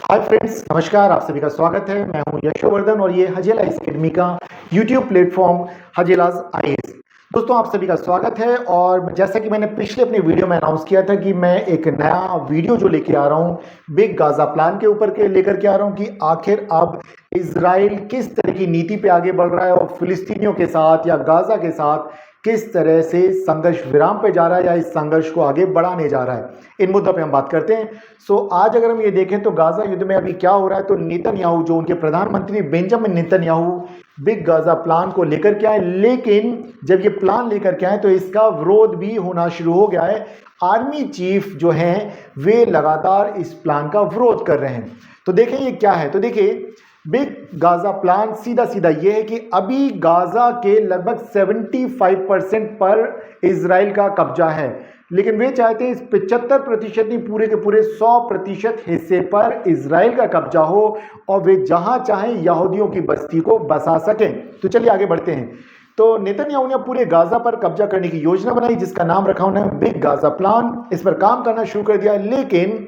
Hi friends, नमस्कार। आप सभी का स्वागत है। मैं हूं यशोवर्धन और ये हजेला एकेडमी का यूट्यूब प्लेटफॉर्म हजेलाज आईएएस। दोस्तों, आप सभी का स्वागत है। और जैसा कि मैंने पिछले अपनी वीडियो में अनाउंस किया था कि मैं एक नया वीडियो जो लेके आ रहा हूं बिग गाजा प्लान के ऊपर के लेकर के आ रहा हूं कि आखिर अब इजराइल किस तरह की नीति पे आगे बढ़ रहा है और फिलिस्तीनियों के साथ या गाजा के साथ किस तरह से संघर्ष विराम पे जा रहा है या इस संघर्ष को आगे बढ़ाने जा रहा है। इन मुद्दों पे हम बात करते हैं। आज अगर हम ये देखें तो गाजा युद्ध में अभी क्या हो रहा है, तो नेतन्याहू जो उनके प्रधानमंत्री Benjamin Netanyahu big Gaza plan को लेकर के आए, लेकिन जब ये प्लान लेकर के आए तो इसका विरोध भी होना शुरू हो गया है। आर्मी चीफ जो हैं वे लगातार इस प्लान का विरोध कर रहे हैं। तो देखें ये क्या है। तो देखिए, बिग गाजा प्लान सीधा सीधा ये है कि अभी गाजा के लगभग 75% पर इजराइल का कब्जा है, लेकिन वे चाहते हैं इस 75% नहीं, पूरे के पूरे 100% हिस्से पर इजराइल का कब्जा हो और वे जहां चाहें यहूदियों की बस्ती को बसा सकें। तो चलिए आगे बढ़ते हैं। तो नेतन्याहू ने पूरे गाजा पर कब्जा करने की योजना बनाई जिसका नाम रखा उन्होंने बिग गाजा प्लान। इस पर काम करना शुरू कर दिया, लेकिन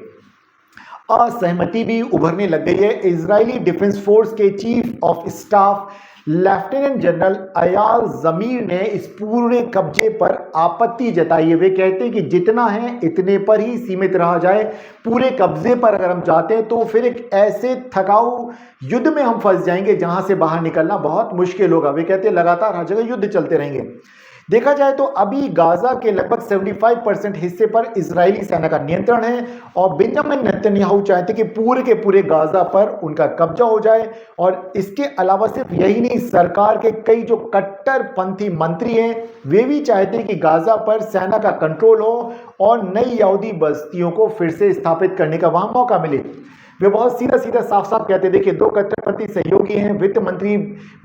असहमति भी उभरने लग गई है। इजरायली डिफेंस फोर्स के chief of staff lieutenant general Eyal Zamir ने इस पूरे कब्जे पर आपत्ति जताई है। वे कहते हैं कि जितना है इतने पर ही सीमित रहा जाए। पूरे कब्जे पर अगर हम जाते हैं तो फिर एक ऐसे थकाऊ युद्ध में हम फंस जाएंगे जहां से बाहर निकलना बहुत मुश्किल होगा। वे कहते हैं लगातार हर जगह युद्ध चलते रहेंगे। देखा जाए तो अभी गाजा के लगभग 75% हिस्से पर इजरायली सेना का नियंत्रण है और बेंजामिन नेतन्याहू चाहते कि पूरे के पूरे गाजा पर उनका कब्जा हो जाए। और इसके अलावा सिर्फ यही नहीं, सरकार के कई जो कट्टरपंथी मंत्री हैं वे भी चाहते हैं कि गाजा पर सेना का कंट्रोल हो और नई यहूदी बस्तियों को फिर से स्थापित करने का वहां मौका मिले। वे बहुत सीधा सीधा साफ साफ कहते हैं। देखिए, दो कट्टरपंथी सहयोगी हैं, वित्त मंत्री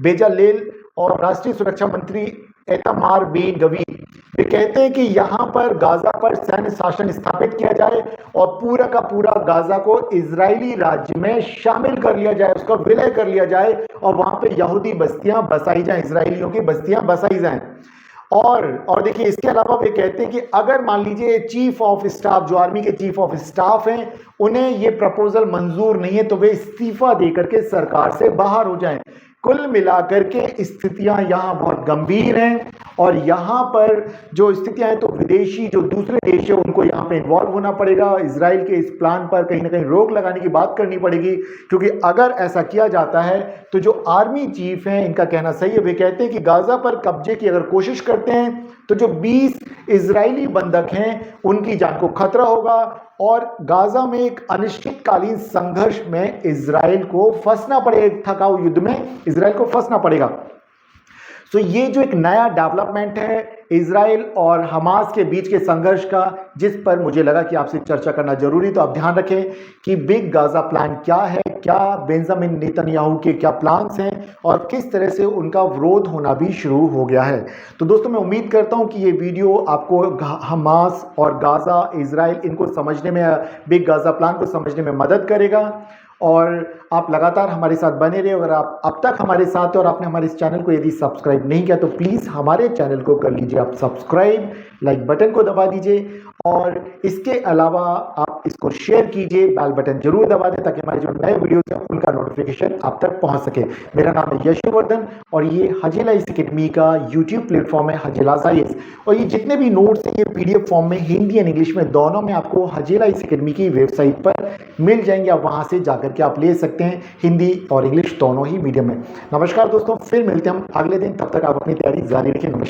बेजालेल और राष्ट्रीय सुरक्षा मंत्री इतामार बेन गवीर। वे कहते हैं कि यहाँ पर गाजा पर सैन्य शासन स्थापित किया जाए और पूरा का पूरा गाजा को इजरायली राज्य में शामिल कर लिया जाए, उसका विलय कर लिया जाए और वहां पे यहूदी बस्तियां बसाई जाएं, इजरायलियों की बस्तियां बसाई जाएं। और देखिए, इसके अलावा वे कहते हैं कि अगर मान लीजिए चीफ ऑफ स्टाफ, जो आर्मी के चीफ ऑफ स्टाफ हैं, उन्हें ये प्रपोजल मंजूर नहीं है तो वे इस्तीफा देकर के सरकार से बाहर हो जाएं। कुल मिलाकर के स्थितियां यहां बहुत गंभीर हैं और यहां पर जो स्थितियां हैं तो विदेशी जो दूसरे देश है उनको यहां पे इन्वॉल्व होना पड़ेगा। इजराइल के इस प्लान पर कहीं ना कहीं रोक लगाने की बात करनी पड़ेगी, क्योंकि अगर ऐसा किया जाता है तो जो आर्मी चीफ हैं इनका कहना सही है। वे कहते हैं कि गाजा पर कब्जे की अगर कोशिश करते हैं तो जो 20 इजरायली बंधक हैं उनकी जान को खतरा होगा और गाजा में एक अनिश्चितकालीन संघर्ष में इजराइल को फंसना पड़ेगा। थकाऊ युद्ध में इजराइल को फंसना पड़ेगा। तो ये जो एक नया डेवलपमेंट है इजराइल और हमास के बीच के संघर्ष का, जिस पर मुझे लगा कि आपसे चर्चा करना जरूरी। तो आप ध्यान रखें कि बिग गाजा प्लान क्या है, क्या बेंजामिन नेतन्याहू के क्या प्लान्स हैं और किस तरह से उनका विरोध होना भी शुरू हो गया है। तो दोस्तों, मैं उम्मीद करता हूं कि ये वीडियो आपको हमास और गाजा, इजराइल, इनको समझने में, बिग गाजा प्लान को समझने में मदद करेगा और आप लगातार हमारे साथ बने रहे। अगर आप अब तक हमारे साथ हैं और आपने हमारे इस चैनल को यदि सब्सक्राइब नहीं किया तो प्लीज़ हमारे चैनल को कर लीजिए आप सब्सक्राइब, लाइक बटन को दबा दीजिए और इसके अलावा आप इसको शेयर कीजिए, बेल बटन जरूर दबा दें ताकि हमारे जो नए वीडियोस हैं उनका नोटिफिकेशन आप तक पहुंच सके। मेरा नाम है यशोवर्धन और ये हजेला एकेडमी का यूट्यूब प्लेटफॉर्म है हजेलाज आईएएस। और ये जितने भी नोट्स हैं ये पीडीएफ फॉर्म में, हिंदी एंड इंग्लिश में दोनों में आपको हजेला एकेडमी की वेबसाइट पर मिल जाएंगे। आप वहां से जाकर के आप ले सकते हैं, हिंदी और इंग्लिश दोनों ही मीडियम में। नमस्कार दोस्तों, फिर मिलते हैं हम अगले दिन। तब तक आप अपनी तैयारी जारी रखें। नमस्कार।